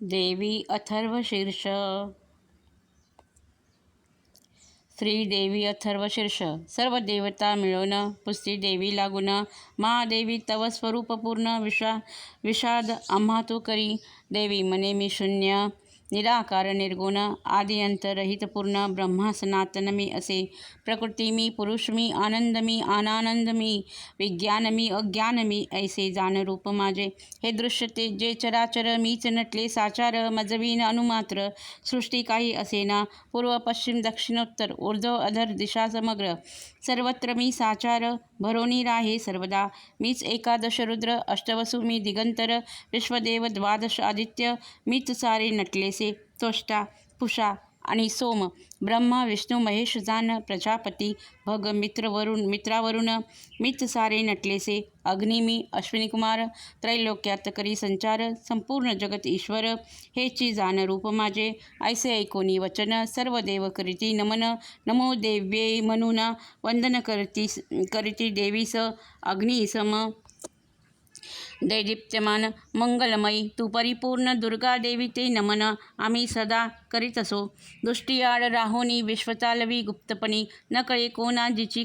देवी अथर्वशीर्ष. श्रीदेवी अथर्वशीर्ष. सर्व देवता मिळून पुस्ती देवी लागून, महादेवी तव स्वरूप पूर्ण विषाद आम्हा तू करी. देवी मने मी शून्य, निराकार निर्गुण, आदि अंत रहित पूर्ण ब्रह्मा सनातन मी असे. प्रकृती मी, पुरुष मी, आनंद मी, अनानंद मी, विज्ञान मी, अज्ञान मी, ऐसे जान रूप माझे. हे दृश्य ते जे चराचर, मीच नटले साचार, मजवीन अनुमात्र. सृष्टी काही असेना, पूर्व पश्चिम दक्षिणोत्तर ऊर्ध्व अधर दिशा समग्र. सर्वत्र मी साचार, भरोनी राहे सर्वदा. मीच एकादश रुद्र, अष्टवसु मी दिगंतर, विश्वदेव द्वादश आदित्य, मीच सारे नटलेसे. त्वष्टा, पुषा आणि सोम, ब्रह्मा विष्णू महेश जान, प्रजापती भग मित्रावरून मीच सारे नटलेसे. अग्नी मी, अश्विनीकुमार, त्रैलोक्यात करी संचार, संपूर्ण जगत ईश्वर, हेची जान रूप माझे. ऐसे ऐकोनी वचन, सर्व देव करीती नमन. नमो देव्ये म्हणून वंदन करीती देवीस. अग्नी सम दैदीप्यमान मंगलमयी तू परिपूर्ण दुर्गा देवी ते नमन. आम्ही सदा करीत असो दृष्टी आड राहोनी, विश्वचालवी गुप्तपणी, न कळे कोणा जिची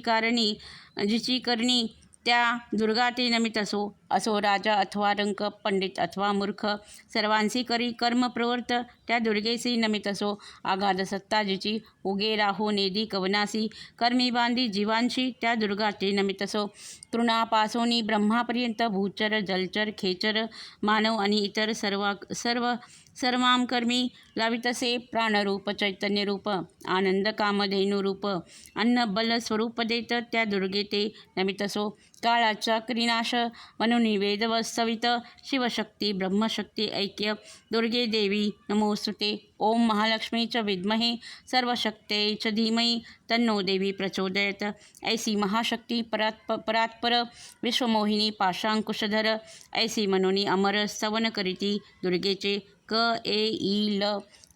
करणी, त्या दुर्गा ते नमित असो राजा अथवा रंक, पंडित अथवा मूर्ख, सर्वांसी करी कर्म प्रवृत्त, त्या दुर्गेसी नमित असो. आगाध सत्ता जिची, उगे राहो नेदी कवनासी, कर्मी बांधी जीवांशी, त्या दुर्गा ते नमित असो. तृणापासोनी ब्रह्मापर्यंत, भूचर जलचर खेचर, मानव आणि इतर सर्वाम कर्मी लावितसे. प्राणरूप चैतन्य रूप, आनंद कामधेनु रूप, अन्न बल स्वरूप देत, त्या दुर्गे ते नमित असो. काळाचा क्रिनाश म्हणून वेद वस्तवित, शिवशक्ती ब्रह्मशक्ती ऐक्य, दुर्गे देवी नमोस्तुते. ओम महालक्ष्मी च विद्महे सर्वशक्त्यै च धीमहि, तन्नो देवी प्रचोदयात्. ऐसी महाशक्ती परात्पर विश्वमोहिनी पाशांकुशधर, ऐसी मनोनी अमर स्तवन करीती दुर्गेचे. क ए ई ल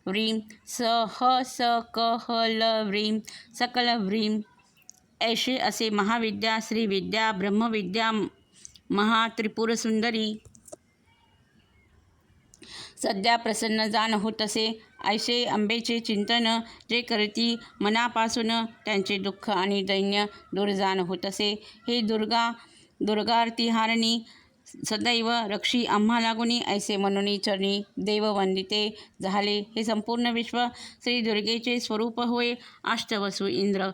व्रीं स ह स क ह ल व्रीं सकल व्रीं. ऐशे असे महाविद्या, श्रीविद्या, ब्रह्मविद्या, महात्रिपुरसुंदरी, सध्या प्रसन्न जाण होतसे. ऐसे अंबेचे चिंतन जे करती मनापासून, त्यांचे दुःख आणि दैन्य दूर जाण होतसे. हे दुर्गार्ती हारिणी, सदैव रक्षी आम्हा लागुनी. ऐसे म्हणून चरणी देव वंदिते झाले हे संपूर्ण विश्व. श्री दुर्गेचे स्वरूप होय अष्टवसु, इंद्र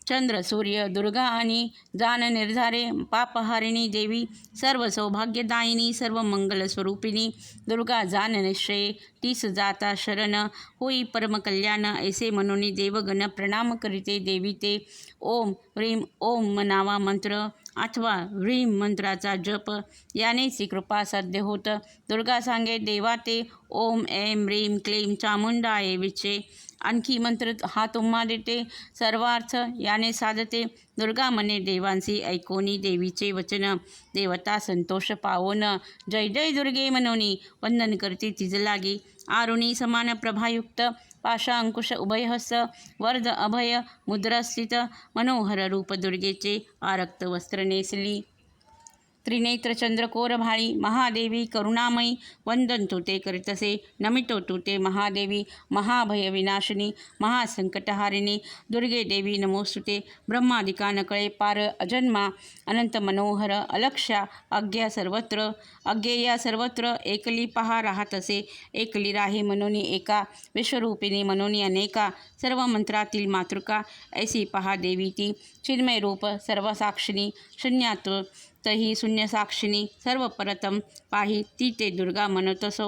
चंद्र सूर्य. दुर्गा आणि जान निर्धारे, पापहारिणी देवी, सर्व सौभाग्यदायिनी, सर्व मंगलस्वरूपिणी. दुर्गा जान निश्चये, तीस जाता शरण, होई परमकल्याण. ऐसे म्हणून देवगण प्रणाम करीते देवी ते. ओम ह्रीं ओम नावा मंत्र अथवा व्रीं मंत्राचा जप, यानेच कृपा साध्य होत. दुर्गा सांगे देवा ते. ओम ऐं ह्रीं क्लीं चामुंडाये विचे. आणखी मंत्र हा तुम्हा देते, सर्वार्थ याने साधते. दुर्गा मने देवांसी ऐकोनी देवीचे वचन, देवता संतोष पावोन. जय जय दुर्गे मनोनी वंदन करती तिज लागी. आरुणी समान प्रभायुक्त, पाशांकुश उभयहस्त, वर्ध अभय मुद्रास्थित, मनोहर रूप दुर्गेचे. आरक्त वस्त्र नेसली, त्रिनेत्र चंद्रकोर भाळी, महादेवी करुणामयी, वंदन तू ते करीतसे. नमितो तू ते महादेवी, महाभय विनाशिनी, महासंकटहारिणी. दुर्गे देवी नमोस्तुते. ब्रह्मादिका न कळे पार, अजन्मा अनंत मनोहर, अलक्ष्या अज्ञेया सर्वत्र, एकली पहा राहतसे. एकली राहे मनोनी एका, विश्वरूपिणी मनोनी अनेका, सर्व मंत्रातील मातृका. ऐसी पहा देवी ती, चिन्मय रूप सर्वसाक्षिणी, शून्यात तही शून्यसाक्षिणी, सर्व परतम पाही ती ते दुर्गा म्हणतसो.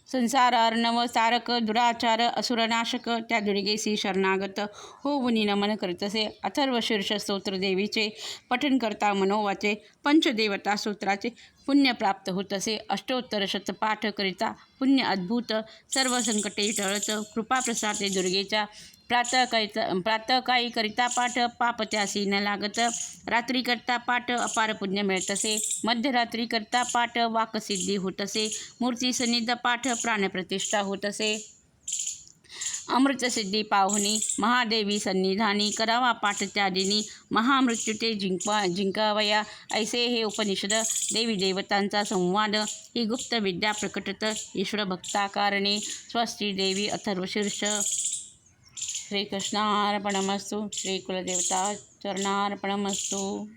संसारार्णव तारक, दुराचार असुरनाशक, त्या दुर्गेसी शरणागत होऊनी नमन करतसे. अथर्वशीर्ष स्तोत्र देवीचे पठन करता मनोवाचे, पंचदेवता स्तोत्राचे पुण्य प्राप्त होतसे. अष्टोत्तर शतपाठ करिता पुण्य अद्भुत, सर्व संकटे टळत. कृपा प्रसादे दुर्गेच्या. प्रातःकाळी करिता पाठ, पाप त्यासी न लागत. रात्री करता पाठ, अपार पुण्य मिळतसे. मध्यरात्री करता पाठ, वाकसिद्धी होतसे. मूर्ती सन्निध पाठ, प्राणप्रतिष्ठा होतसे. अमृतसिद्धी पाहुनी महादेवी सन्निधानी करावा पाठ त्या दिनी महामृत्यू ते जिंकावया ऐसे हे उपनिषद देवी देवतांचा संवाद ही गुप्त विद्या प्रकटत ईश्वर भक्ताकारणे स्वस्ती देवी अथर्वशीर्ष. श्रीकृष्णार्पणमस्तु. श्री कुलदेवता चरणार्पणमस्तु.